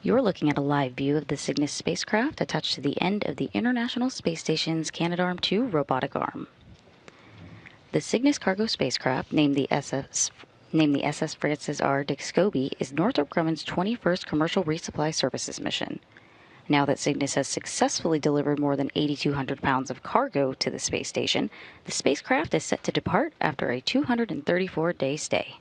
You're looking at a live view of the Cygnus spacecraft attached to the end of the International Space Station's Canadarm2 robotic arm. The Cygnus cargo spacecraft, named the SS Francis R. Dick Scobie, is Northrop Grumman's 21st commercial resupply services mission. Now that Cygnus has successfully delivered more than 8,200 pounds of cargo to the space station, the spacecraft is set to depart after a 234-day stay.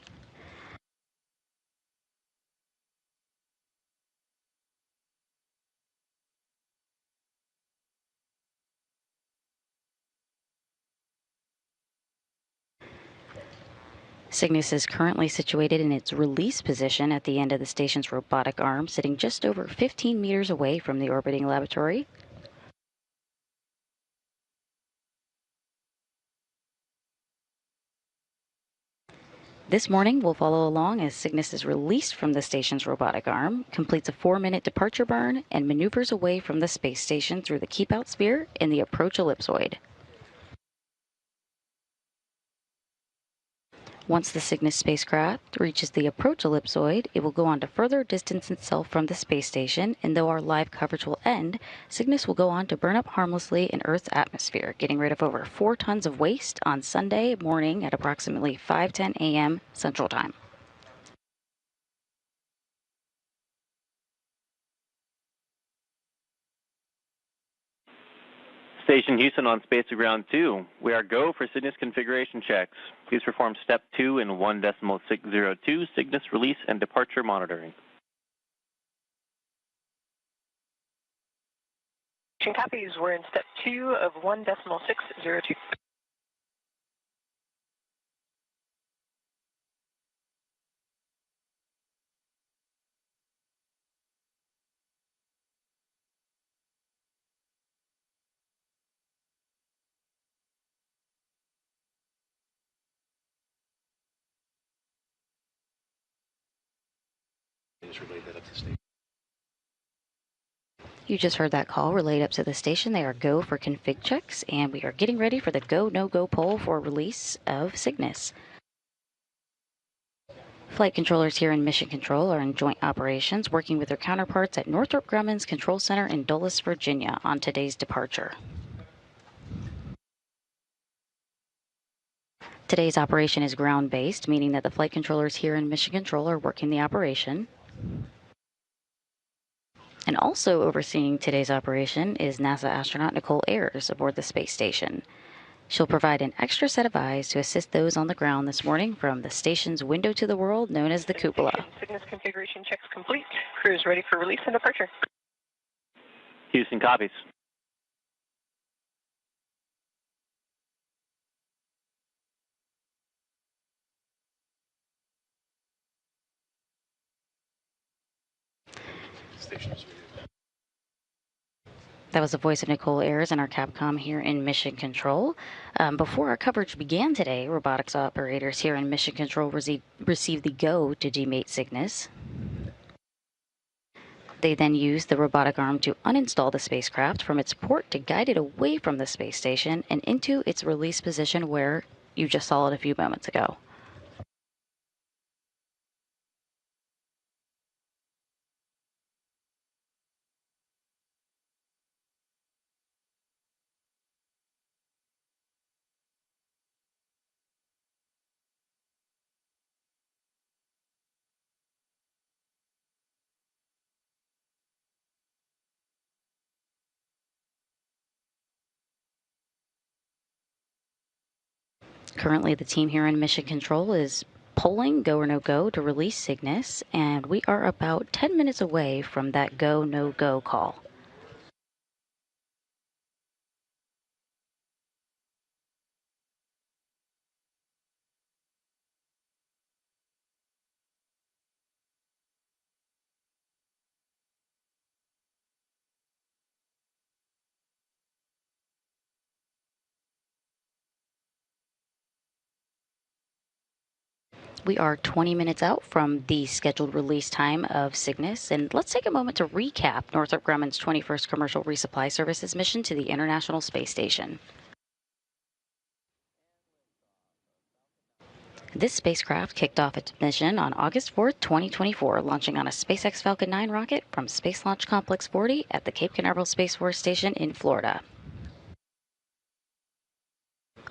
Cygnus is currently situated in its release position at the end of the station's robotic arm, sitting just over 15 meters away from the orbiting laboratory. This morning, we'll follow along as Cygnus is released from the station's robotic arm, completes a 4-minute departure burn, and maneuvers away from the space station through the keep-out sphere in the approach ellipsoid. Once the Cygnus spacecraft reaches the approach ellipsoid, it will go on to further distance itself from the space station, and though our live coverage will end, Cygnus will go on to burn up harmlessly in Earth's atmosphere, getting rid of over 4 tons of waste on Sunday morning at approximately 5:10 a.m. Central Time. Station Houston on Space to Ground 2. We are go for Cygnus configuration checks. Please perform Step 2 in 1.602 Cygnus release and departure monitoring. Copies. We're in Step 2 of 1.602. You just heard that call relayed up to the station. They are go for config checks, and we are getting ready for the go, no-go poll for release of Cygnus. Flight controllers here in Mission Control are in joint operations, working with their counterparts at Northrop Grumman's Control Center in Dulles, Virginia, on today's departure. Today's operation is ground-based, meaning that the flight controllers here in Mission Control are working the operation. And also overseeing today's operation is NASA astronaut Nicole Ayers aboard the space station. She'll provide an extra set of eyes to assist those on the ground this morning from the station's window to the world known as the cupola. Cygnus configuration checks complete. Crew is ready for release and departure. Houston copies. That was the voice of Nicole Ayers in our Capcom here in Mission Control. Before our coverage began today, robotics operators here in Mission Control received the go to demate Cygnus. They then used the robotic arm to uninstall the spacecraft from its port to guide it away from the space station and into its release position where you just saw it a few moments ago. Currently, the team here in Mission Control is polling go or no go to release Cygnus, and we are about 10 minutes away from that go no go call. We are 20 minutes out from the scheduled release time of Cygnus, and let's take a moment to recap Northrop Grumman's 21st Commercial Resupply Services mission to the International Space Station. This spacecraft kicked off its mission on August 4th, 2024, launching on a SpaceX Falcon 9 rocket from Space Launch Complex 40 at the Cape Canaveral Space Force Station in Florida.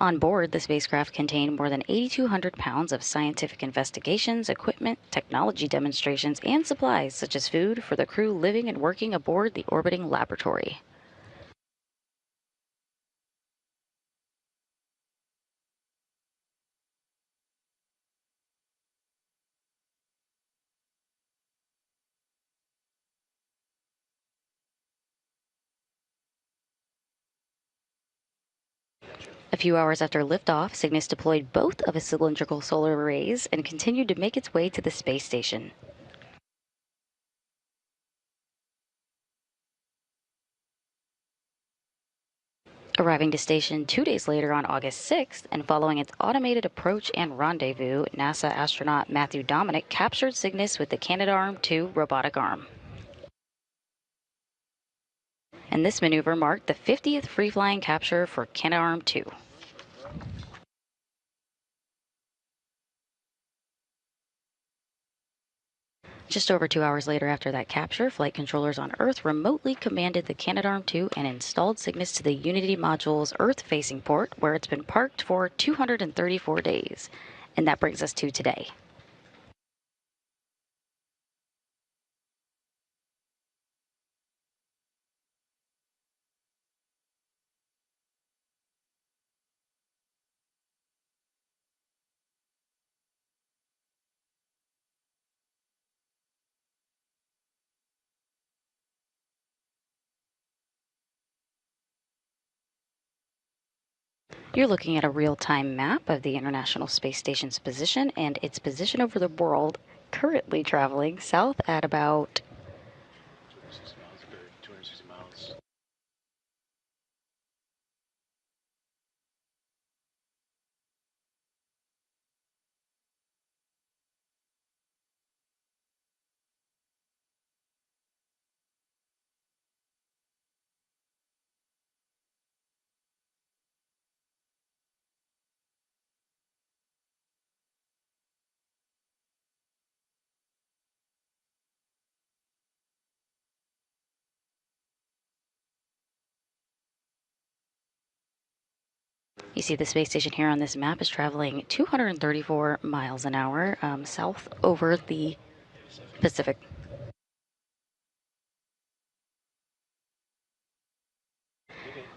On board, the spacecraft contained more than 8,200 pounds of scientific investigations, equipment, technology demonstrations, and supplies such as food for the crew living and working aboard the orbiting laboratory. A few hours after liftoff, Cygnus deployed both of its cylindrical solar arrays and continued to make its way to the space station. Arriving to station 2 days later on August 6th and following its automated approach and rendezvous, NASA astronaut Matthew Dominic captured Cygnus with the Canadarm2 robotic arm. And this maneuver marked the 50th free-flying capture for Canadarm2. Just over 2 hours later after that capture, flight controllers on Earth remotely commanded the Canadarm2 and installed Cygnus to the Unity module's Earth-facing port, where it's been parked for 234 days. And that brings us to today. You're looking at a real-time map of the International Space Station's position and its position over the world, currently traveling south at about 260 miles. You see the space station here on this map is traveling 234 miles an hour south over the Pacific.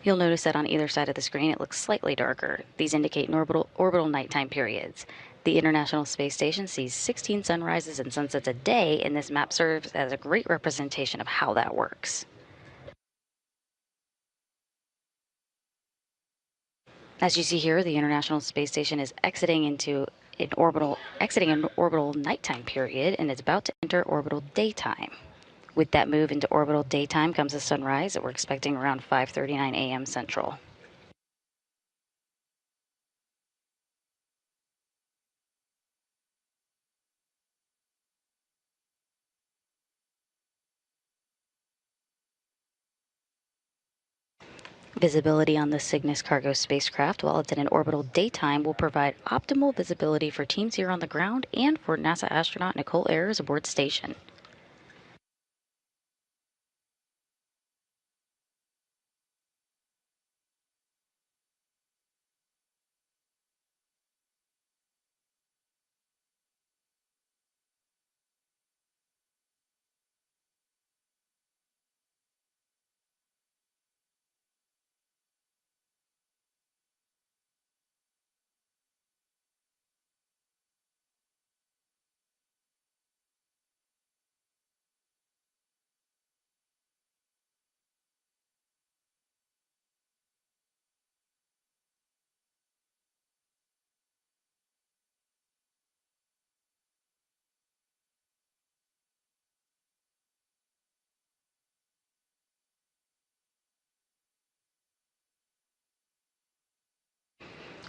You'll notice that on either side of the screen it looks slightly darker. These indicate orbital nighttime periods. The International Space Station sees 16 sunrises and sunsets a day, and this map serves as a great representation of how that works. As you see here, the International Space Station is exiting an orbital nighttime period, and it's about to enter orbital daytime. With that move into orbital daytime comes a sunrise that we're expecting around 5:39 a.m. Central. Visibility on the Cygnus cargo spacecraft while it's in an orbital daytime will provide optimal visibility for teams here on the ground and for NASA astronaut Nicole Ayers aboard station.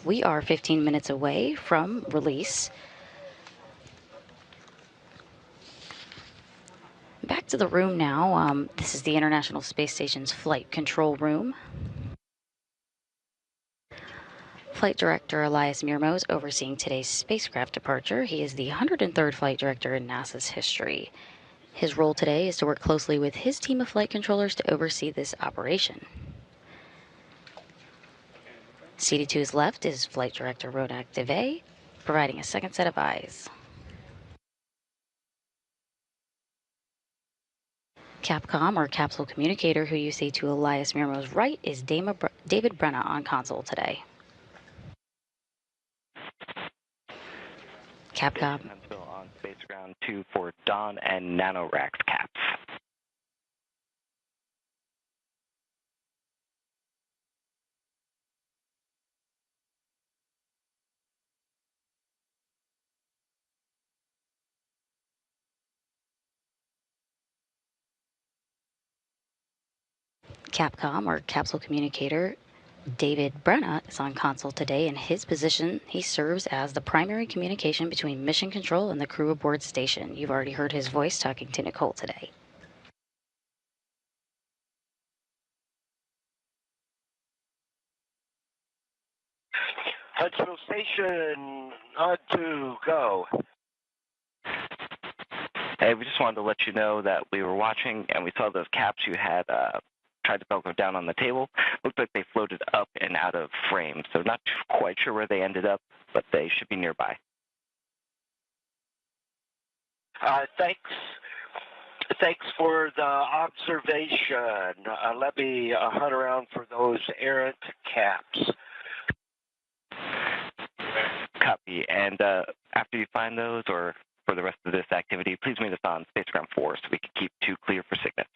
We are 15 minutes away from release. Back to the room now. This is the International Space Station's flight control room. Flight Director Elias Mirmos overseeing today's spacecraft departure. He is the 103rd flight director in NASA's history. His role today is to work closely with his team of flight controllers to oversee this operation. Seated to his left is Flight Director Ronak Deve, providing a second set of eyes. Capcom, or capsule communicator, who you see to Elias Mirmo's right, is David Brenna on console today. Capcom. I'm still on Space Ground 2 for Dawn and NanoRax caps. Capcom, or capsule communicator, David Brenna is on console today. In his position, he serves as the primary communication between mission control and the crew aboard station. You've already heard his voice talking to Nicole today. Huntsville Station, on to go. Hey, we just wanted to let you know that we were watching and we saw those caps you had tried to velcro down on the table. Looked like they floated up and out of frame, so not quite sure where they ended up, but they should be nearby. Thanks for the observation. Let me hunt around for those errant caps. Copy. And after you find those, or for the rest of this activity, please meet us on Space Ground 4 so we can keep 2 clear for Cygnus.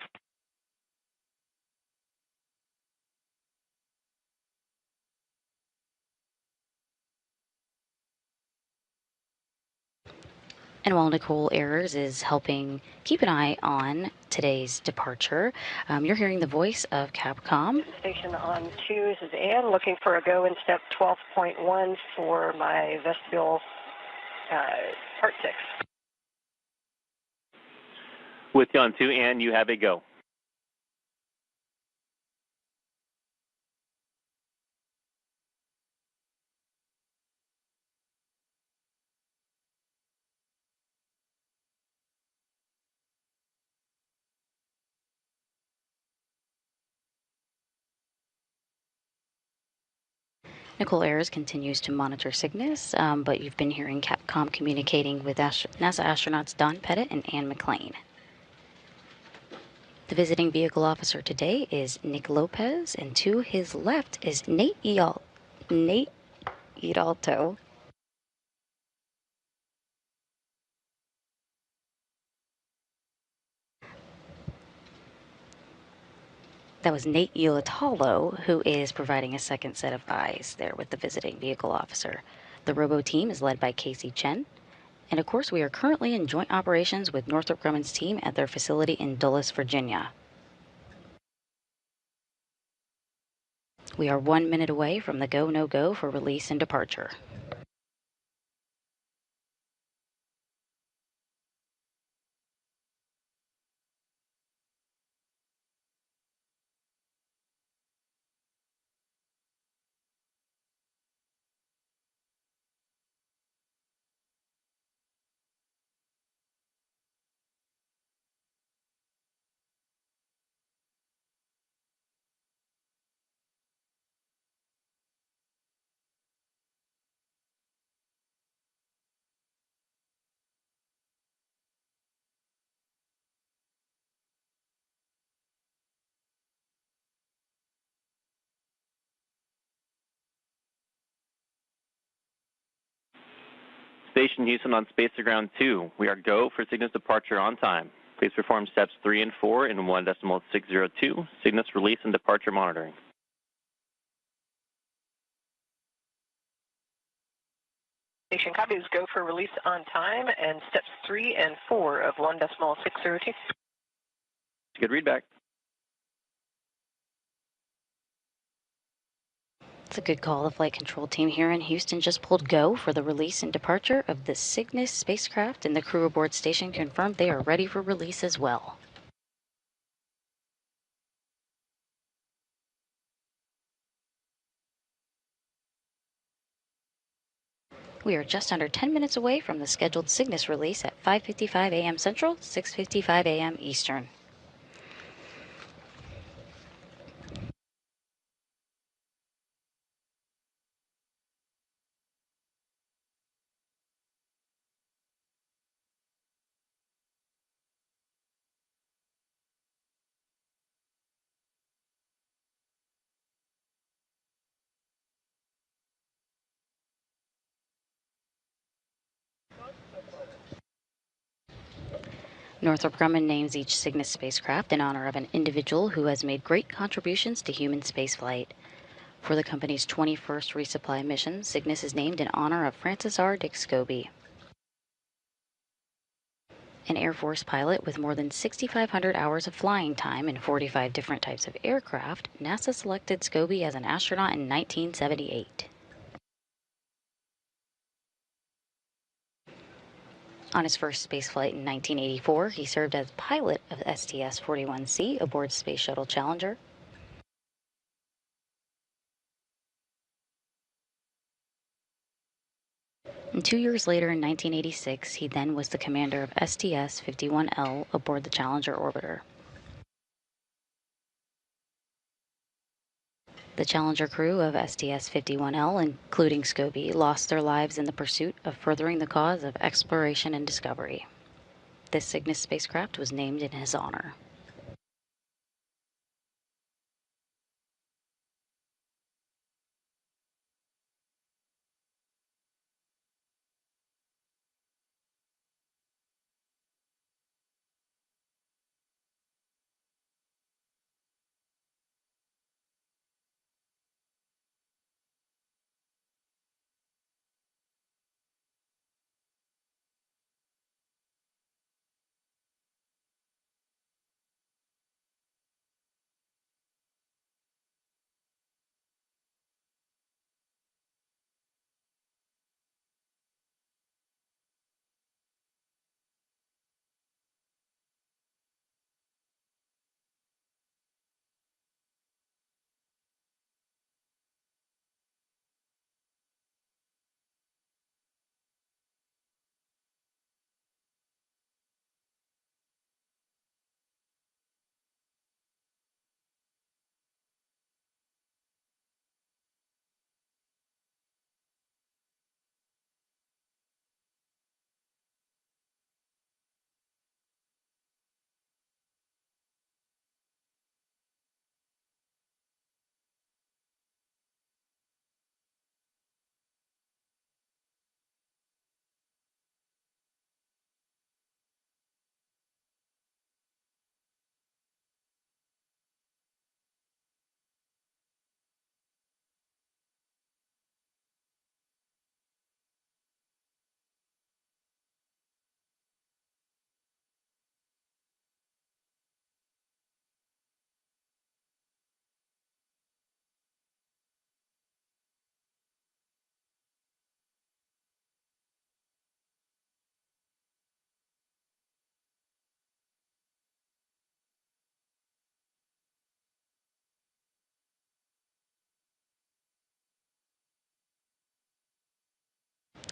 And while Nicole Ayers is helping keep an eye on today's departure, you're hearing the voice of Capcom. Station on 2, this is Ann, looking for a go in step 12.1 for my vestibule part 6. With you on 2, Ann, you have a go. Nicole Ayers continues to monitor Cygnus, but you've been hearing Capcom communicating with NASA astronauts Don Pettit and Ann McLean. The visiting vehicle officer today is Nick Lopez, and to his left is Nate Idalto. That was Nate Ilatalo, who is providing a second set of eyes there with the visiting vehicle officer. The robo team is led by Casey Chen. And of course, we are currently in joint operations with Northrop Grumman's team at their facility in Dulles, Virginia. We are 1 minute away from the go, no go for release and departure. Station Houston on Space Ground 2. We are go for Cygnus departure on time. Please perform steps 3 and 4 in 1.602, Cygnus release and departure monitoring. Station copies, go for release on time, and steps 3 and 4 of 1.602. Good readback. It's a good call. The flight control team here in Houston just pulled go for the release and departure of the Cygnus spacecraft, and the crew aboard station confirmed they are ready for release as well. We are just under 10 minutes away from the scheduled Cygnus release at 5:55 a.m. Central, 6:55 a.m. Eastern. Northrop Grumman names each Cygnus spacecraft in honor of an individual who has made great contributions to human spaceflight. For the company's 21st resupply mission, Cygnus is named in honor of Francis R. Dick Scobie. An Air Force pilot with more than 6,500 hours of flying time in 45 different types of aircraft, NASA selected Scobie as an astronaut in 1978. On his first spaceflight in 1984, he served as pilot of STS-41C aboard Space Shuttle Challenger. And 2 years later, in 1986, he then was the commander of STS-51L aboard the Challenger orbiter. The Challenger crew of STS-51L, including Scobie, lost their lives in the pursuit of furthering the cause of exploration and discovery. This Cygnus spacecraft was named in his honor.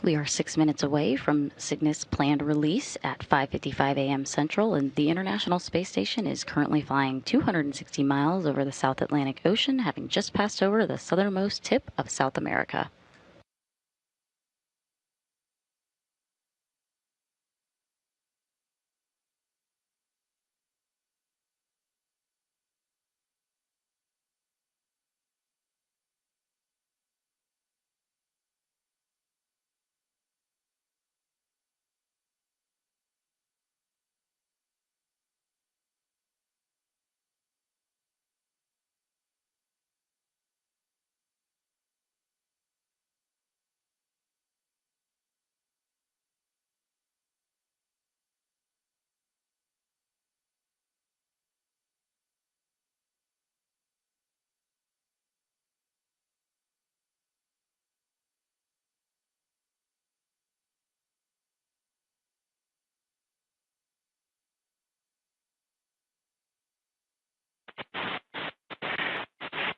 We are 6 minutes away from Cygnus' planned release at 5:55 a.m. Central, and the International Space Station is currently flying 260 miles over the South Atlantic Ocean, having just passed over the southernmost tip of South America.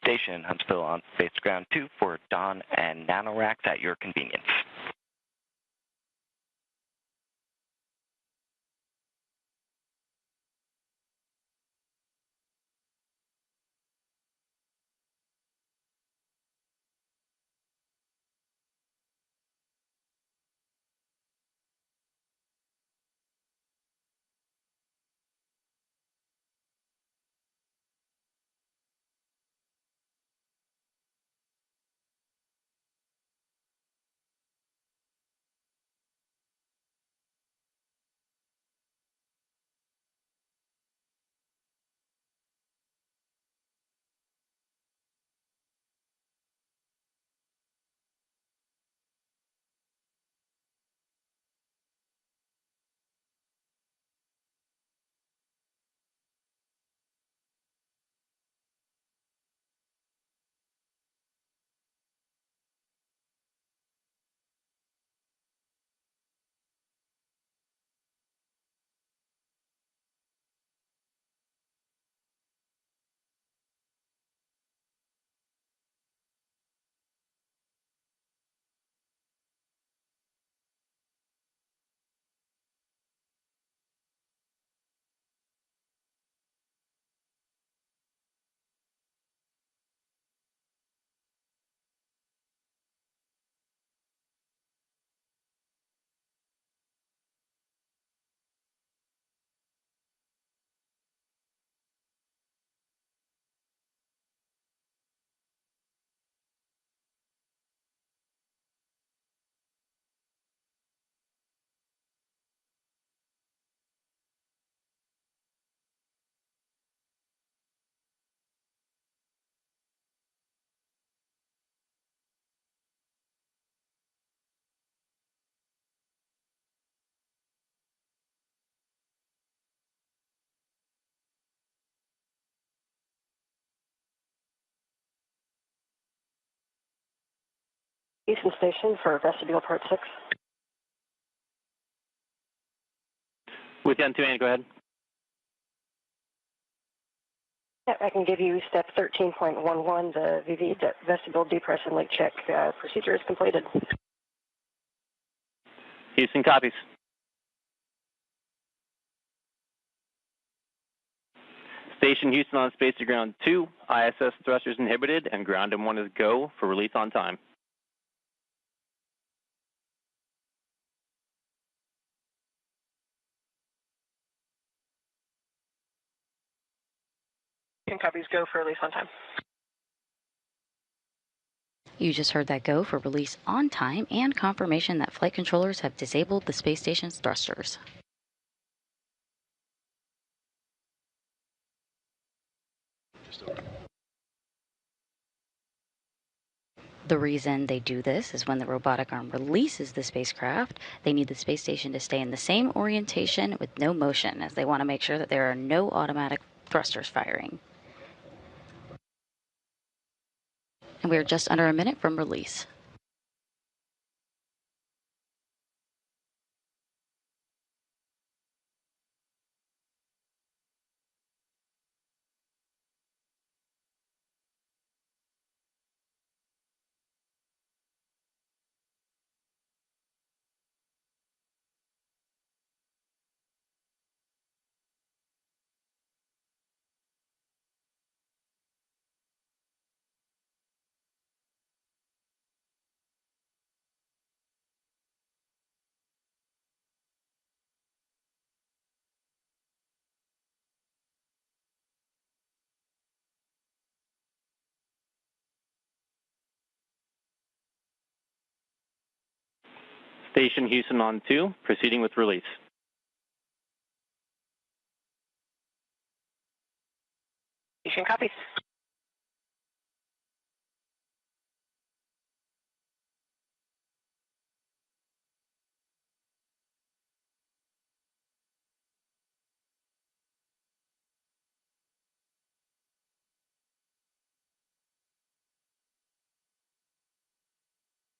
Station, I'm still on Space Ground 2 for Dawn and Nanoracks at your convenience. Houston Station for vestibule part 6. With you on 2, go ahead. Yep, I can give you step 13.11, the VV vestibule depress and leak check procedure is completed. Houston copies. Station Houston on space to ground 2, ISS thrusters inhibited, and ground M1 is go for release on time. Houston copies go for release on time. You just heard that go for release on time and confirmation that flight controllers have disabled the space station's thrusters. The reason they do this is when the robotic arm releases the spacecraft, they need the space station to stay in the same orientation with no motion, as they want to make sure that there are no automatic thrusters firing. And we are just under a minute from release. Station Houston on 2, proceeding with release. Station copies.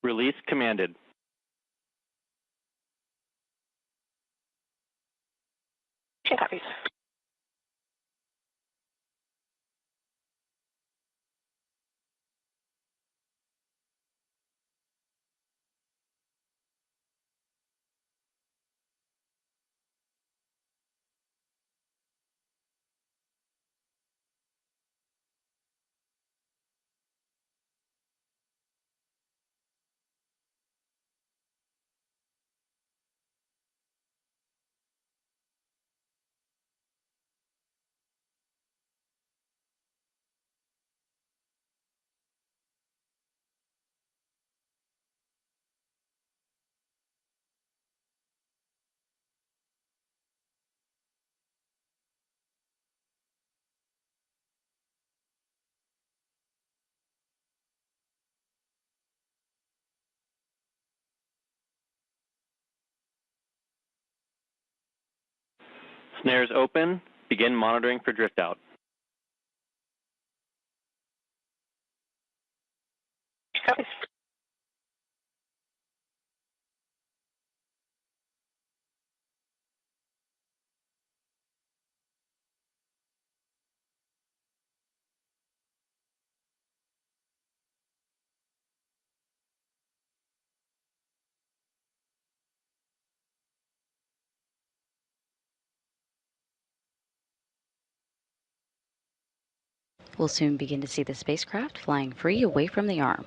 Release commanded. Station copies. Snares open. Begin monitoring for drift out. Copies. We'll soon begin to see the spacecraft flying free away from the arm.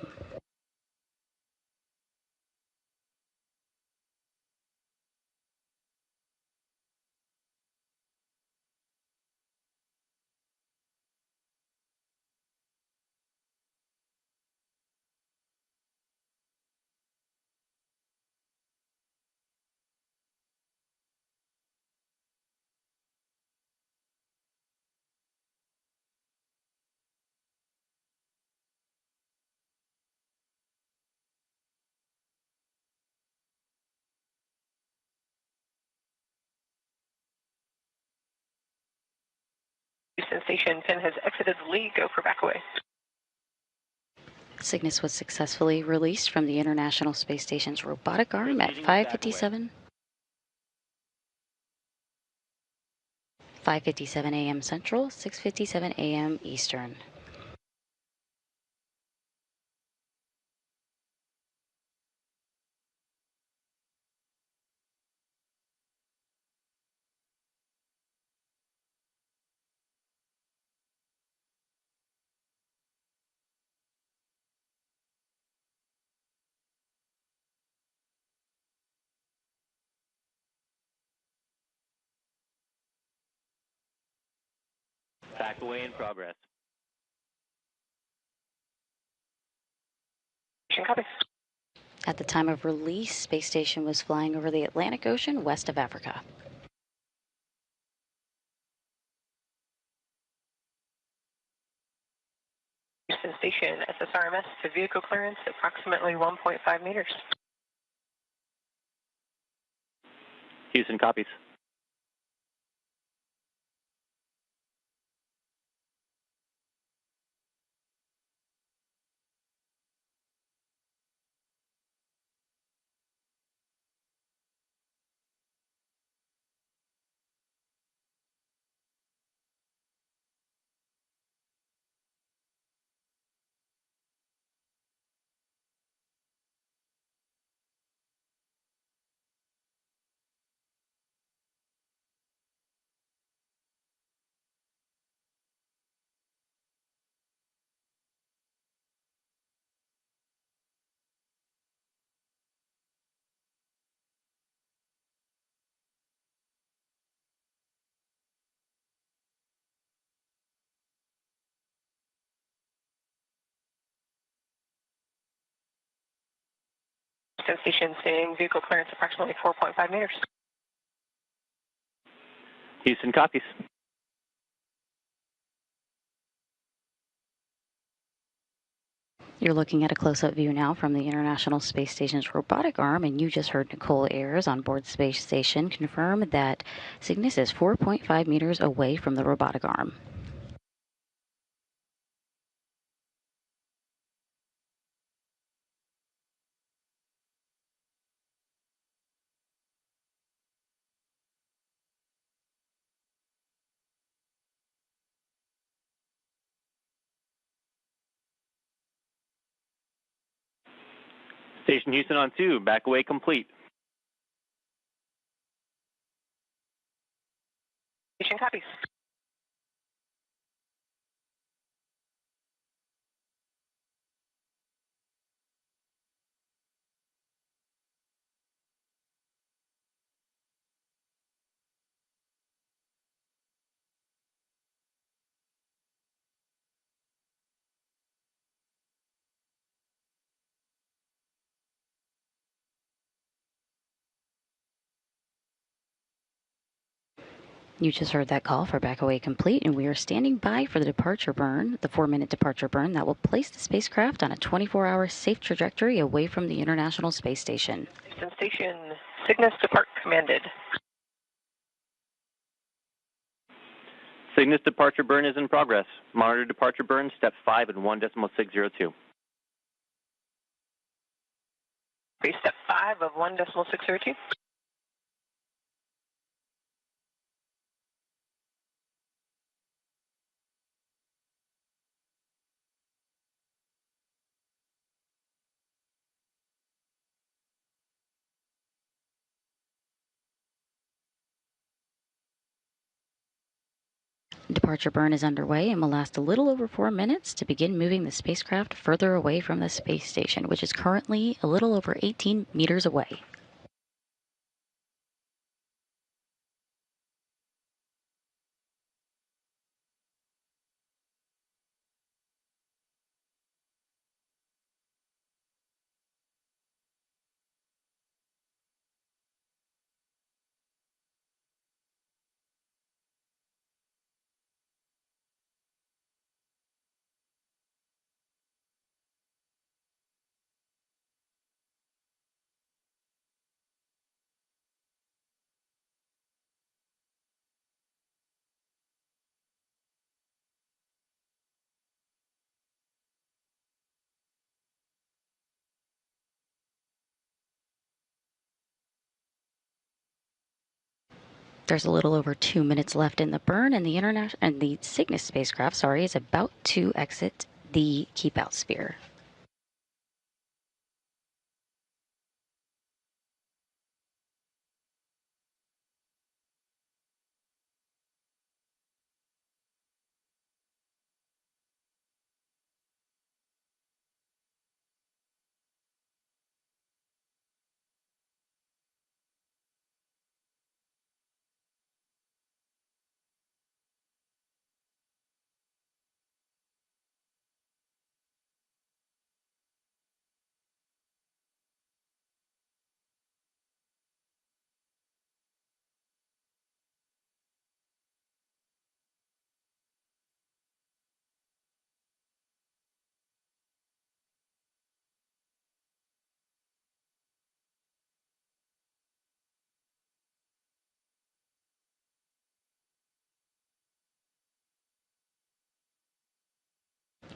Houston Station 10 has exited the lead. Go for back away. Cygnus was successfully released from the International Space Station's robotic arm at 5:57 a.m. Central, 6:57 a.m. Eastern. Back away in progress. Copy. At the time of release, space station was flying over the Atlantic Ocean west of Africa. Houston Station, SSRMS to vehicle clearance, approximately 1.5 meters. Houston copies. Houston Station seeing vehicle clearance approximately 4.5 meters. Houston copies. You're looking at a close-up view now from the International Space Station's robotic arm, and you just heard Nicole Ayers on board Space Station confirm that Cygnus is 4.5 meters away from the robotic arm. Station Houston on 2, back away complete. Station copies. You just heard that call for back away complete, and we are standing by for the departure burn, the 4-minute departure burn that will place the spacecraft on a 24-hour safe trajectory away from the International Space Station. Houston Station, Cygnus depart commanded. Cygnus departure burn is in progress. Monitor departure burn, step 5 and 1.602. Step 5 of 1.602. Departure burn is underway and will last a little over 4 minutes to begin moving the spacecraft further away from the space station, which is currently a little over 18 meters away. There's a little over 2 minutes left in the burn, and the Cygnus spacecraft, is about to exit the keep out sphere.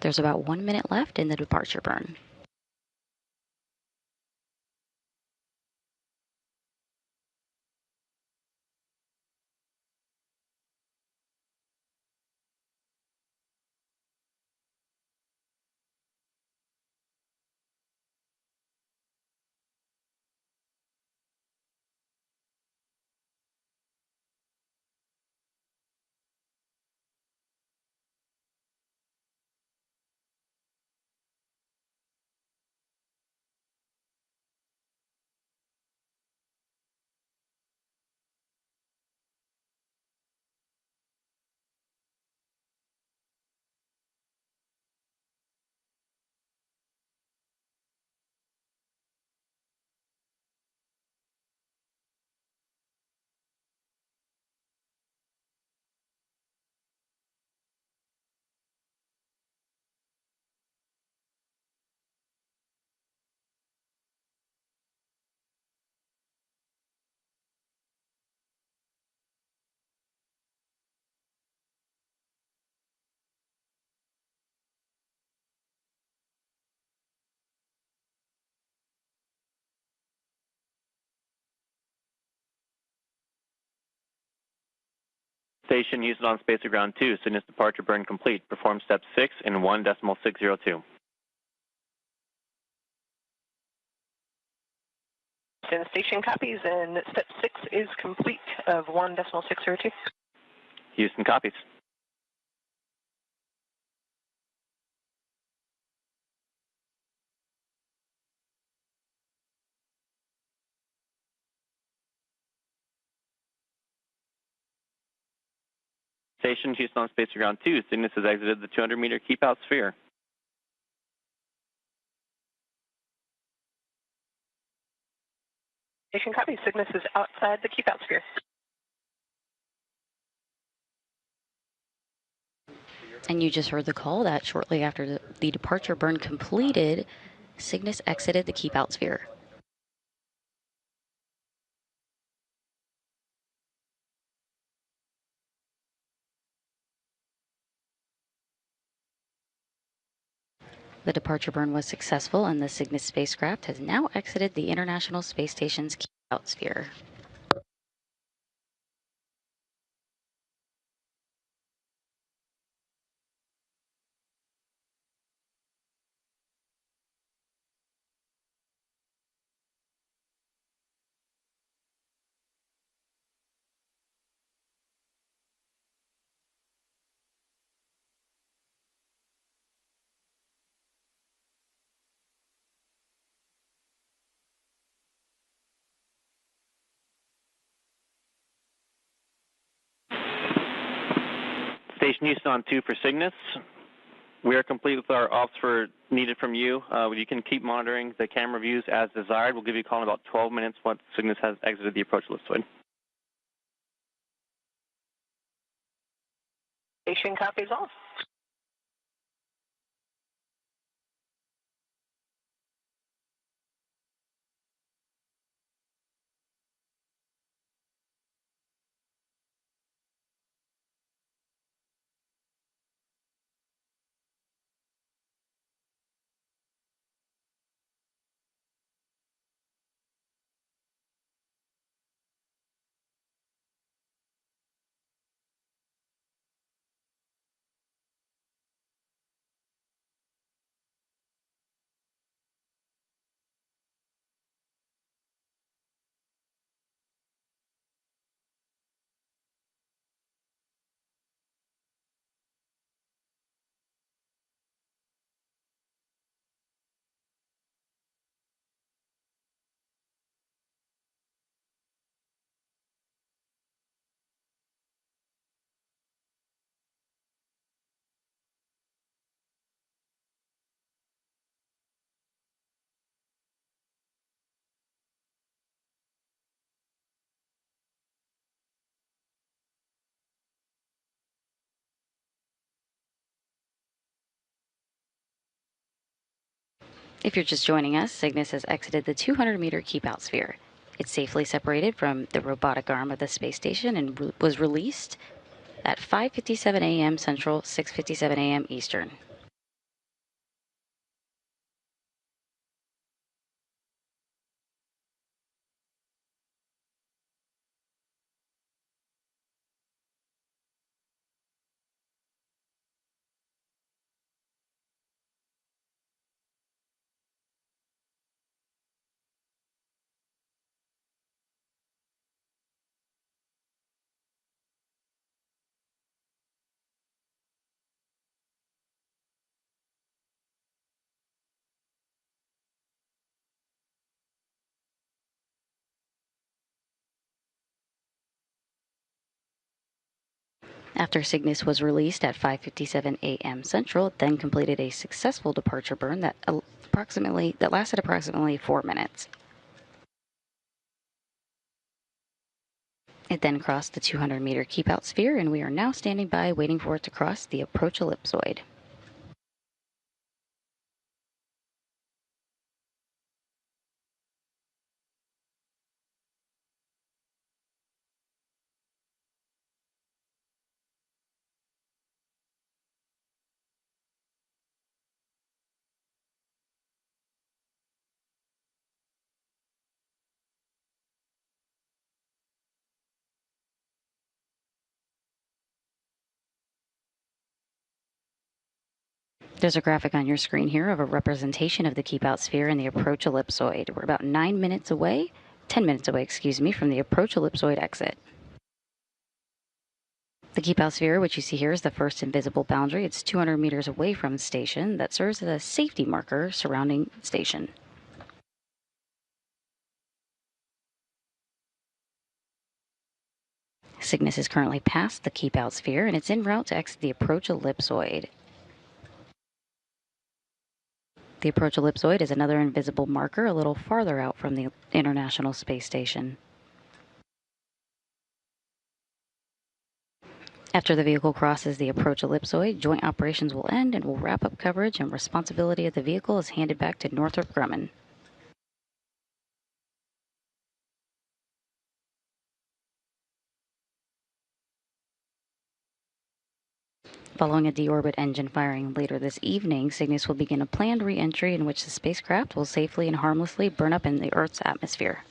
There's about 1 minute left in the departure burn. Station Houston on Spacer Ground 2, Cygnus departure burn complete. Perform step 6 in 1.602. Send station copies, and step 6 is complete of 1.602. Houston copies. Station Houston on Spacer Ground 2, Cygnus has exited the 200-meter keep-out sphere. Station copies. Cygnus is outside the keep-out sphere. And you just heard the call that shortly after the departure burn completed, Cygnus exited the keep out sphere. The departure burn was successful, and the Cygnus spacecraft has now exited the International Space Station's keep out sphere. Station Houston on 2 for Cygnus. We are complete with our ops for needed from you. You can keep monitoring the camera views as desired. We'll give you a call in about 12 minutes once Cygnus has exited the approach ellipsoid. Station copies all. If you're just joining us, Cygnus has exited the 200-meter keep-out sphere. It's safely separated from the robotic arm of the space station and was released at 5:57 a.m. Central, 6:57 a.m. Eastern. After Cygnus was released at 5:57 a.m. Central, it then completed a successful departure burn that lasted approximately 4 minutes. It then crossed the 200-meter keep-out sphere, and we are now standing by waiting for it to cross the approach ellipsoid. There's a graphic on your screen here of a representation of the keep-out sphere and the approach ellipsoid. We're about 10 minutes away, from the approach ellipsoid exit. The keep-out sphere, which you see here, is the first invisible boundary. It's 200 meters away from the station that serves as a safety marker surrounding the station. Cygnus is currently past the keep-out sphere, and it's en route to exit the approach ellipsoid. The approach ellipsoid is another invisible marker a little farther out from the International Space Station. After the vehicle crosses the approach ellipsoid, joint operations will end and will wrap up coverage, and responsibility of the vehicle is handed back to Northrop Grumman. Following a deorbit engine firing later this evening, Cygnus will begin a planned re-entry in which the spacecraft will safely and harmlessly burn up in the Earth's atmosphere.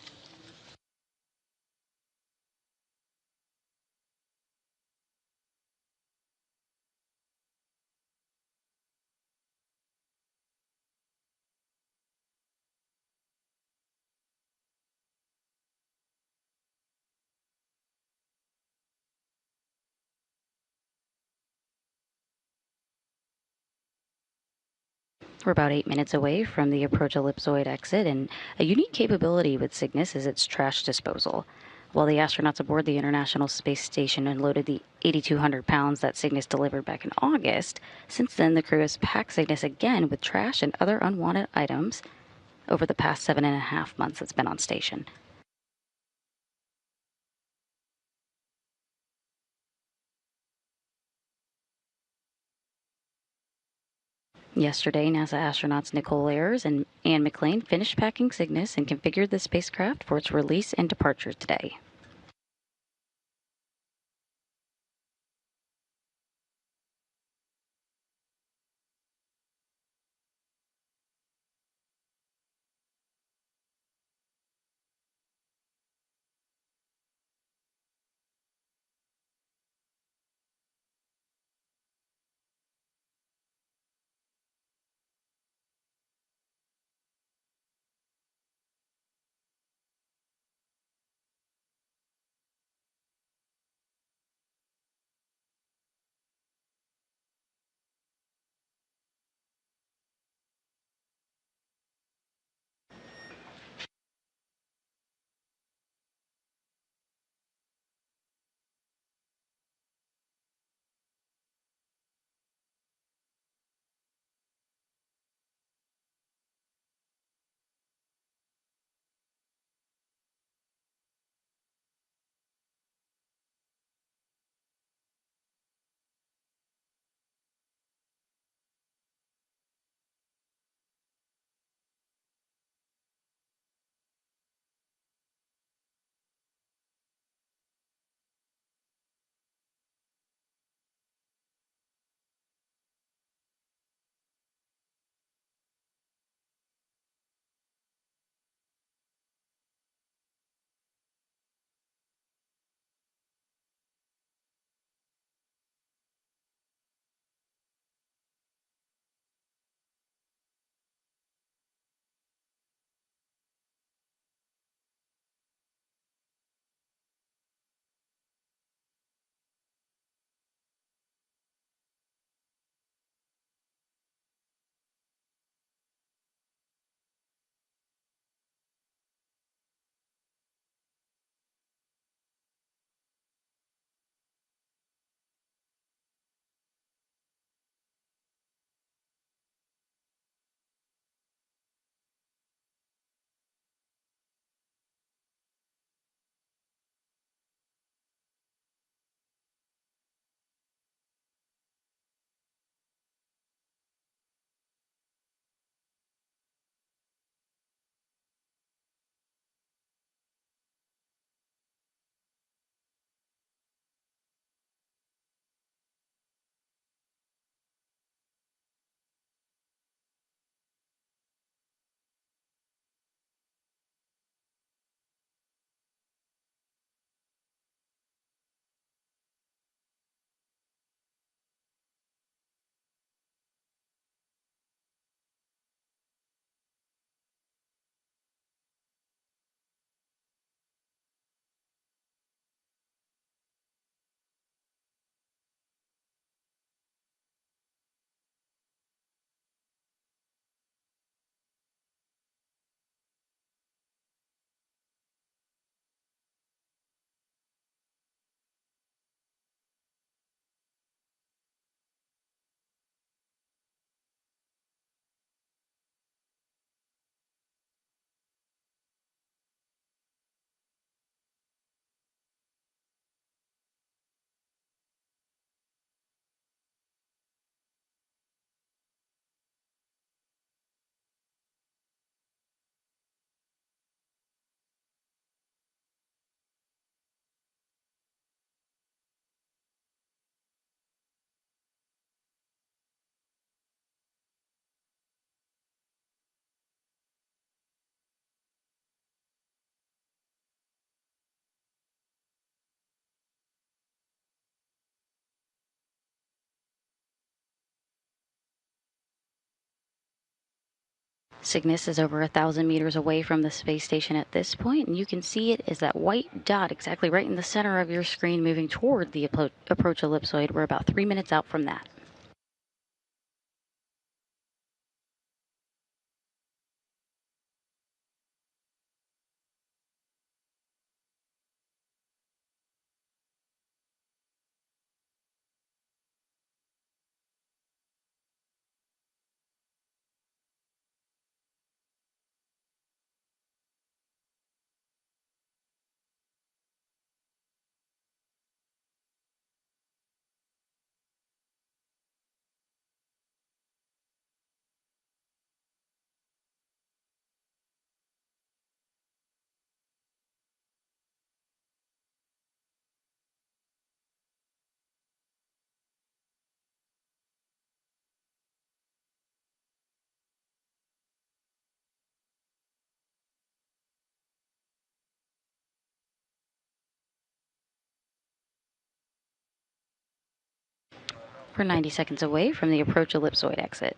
We're about 8 minutes away from the approach ellipsoid exit, and a unique capability with Cygnus is its trash disposal. While the astronauts aboard the International Space Station unloaded the 8,200 pounds that Cygnus delivered back in August, since then the crew has packed Cygnus again with trash and other unwanted items over the past 7.5 months it's been on station. Yesterday, NASA astronauts Nicole Ayers and Anne McLean finished packing Cygnus and configured the spacecraft for its release and departure today. Cygnus is over 1,000 meters away from the space station at this point, and you can see it as that white dot exactly right in the center of your screen moving toward the approach ellipsoid. We're about 3 minutes out from that. We're 90 seconds away from the approach ellipsoid exit.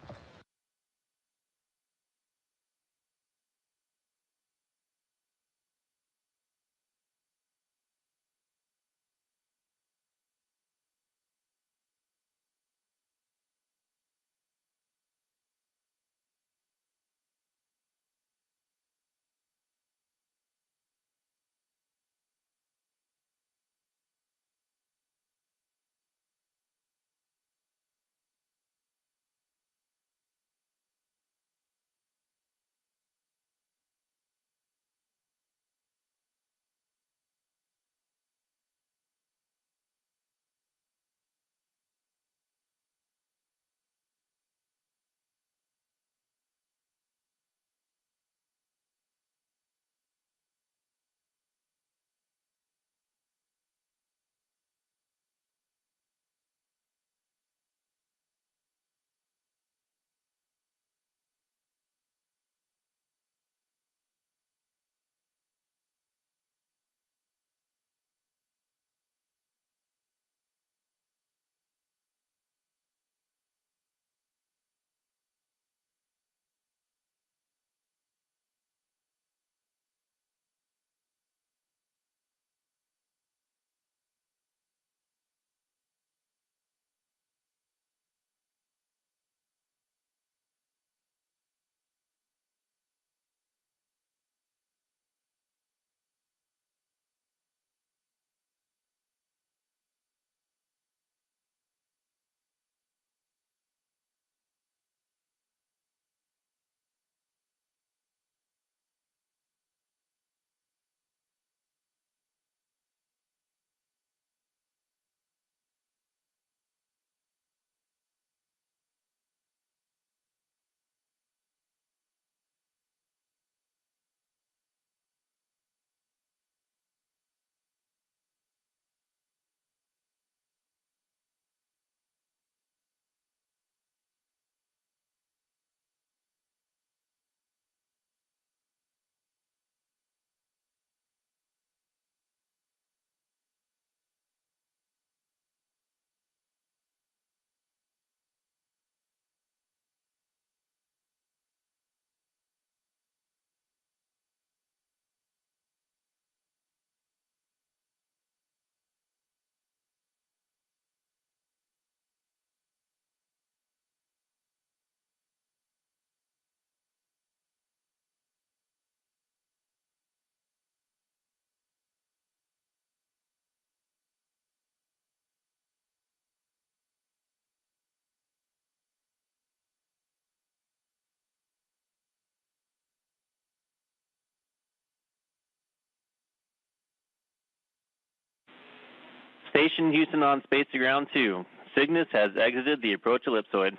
Station Houston on space to ground 2. Cygnus has exited the approach ellipsoid.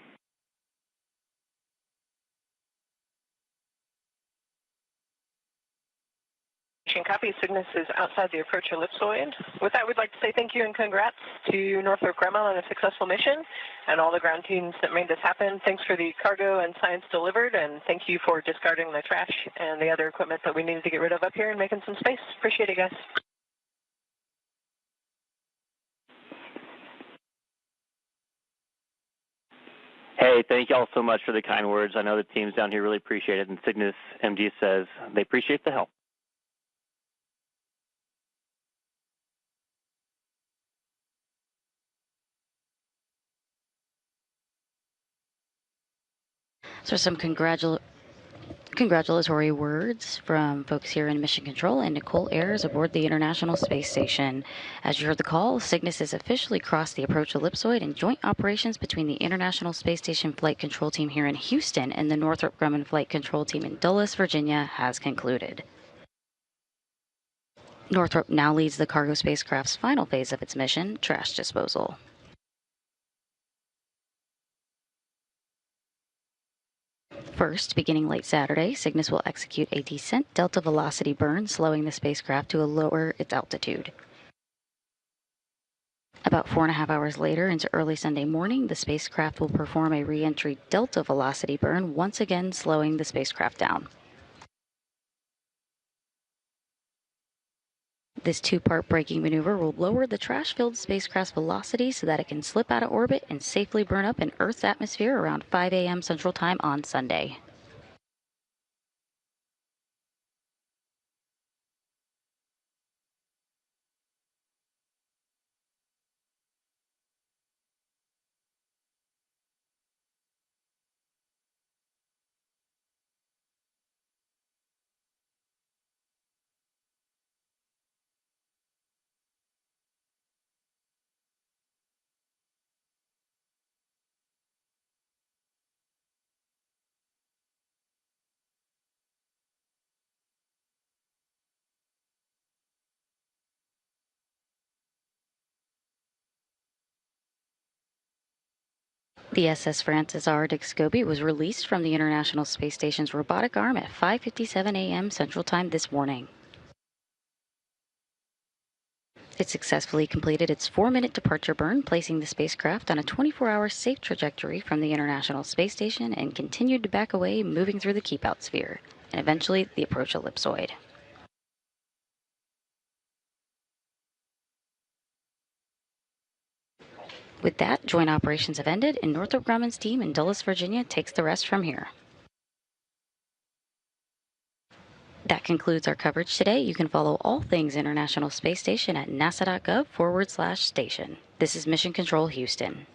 Copy. Cygnus is outside the approach ellipsoid. With that, we'd like to say thank you and congrats to Northrop Grumman on a successful mission and all the ground teams that made this happen. Thanks for the cargo and science delivered, and thank you for discarding the trash and the other equipment that we needed to get rid of up here and making some space. Appreciate it, guys. Hey, thank you all so much for the kind words. I know the teams down here really appreciate it, and Cygnus MD says they appreciate the help. So some congratulatory words from folks here in Mission Control and Nicole Ayers aboard the International Space Station. As you heard the call, Cygnus has officially crossed the approach ellipsoid, and joint operations between the International Space Station Flight Control Team here in Houston and the Northrop Grumman Flight Control Team in Dulles, Virginia has concluded. Northrop now leads the cargo spacecraft's final phase of its mission, trash disposal. First, beginning late Saturday, Cygnus will execute a descent delta velocity burn, slowing the spacecraft to lower its altitude. About 4.5 hours later, into early Sunday morning, the spacecraft will perform a re-entry delta velocity burn, once again slowing the spacecraft down. This two-part braking maneuver will lower the trash-filled spacecraft's velocity so that it can slip out of orbit and safely burn up in Earth's atmosphere around 5 a.m. Central Time on Sunday. The SS Francis R. Dick Scobie was released from the International Space Station's robotic arm at 5:57 a.m. Central Time this morning. It successfully completed its 4-minute departure burn, placing the spacecraft on a 24-hour safe trajectory from the International Space Station, and continued to back away, moving through the keep-out sphere, and eventually the approach ellipsoid. With that, joint operations have ended, and Northrop Grumman's team in Dulles, Virginia takes the rest from here. That concludes our coverage today. You can follow all things International Space Station at nasa.gov/station. This is Mission Control Houston.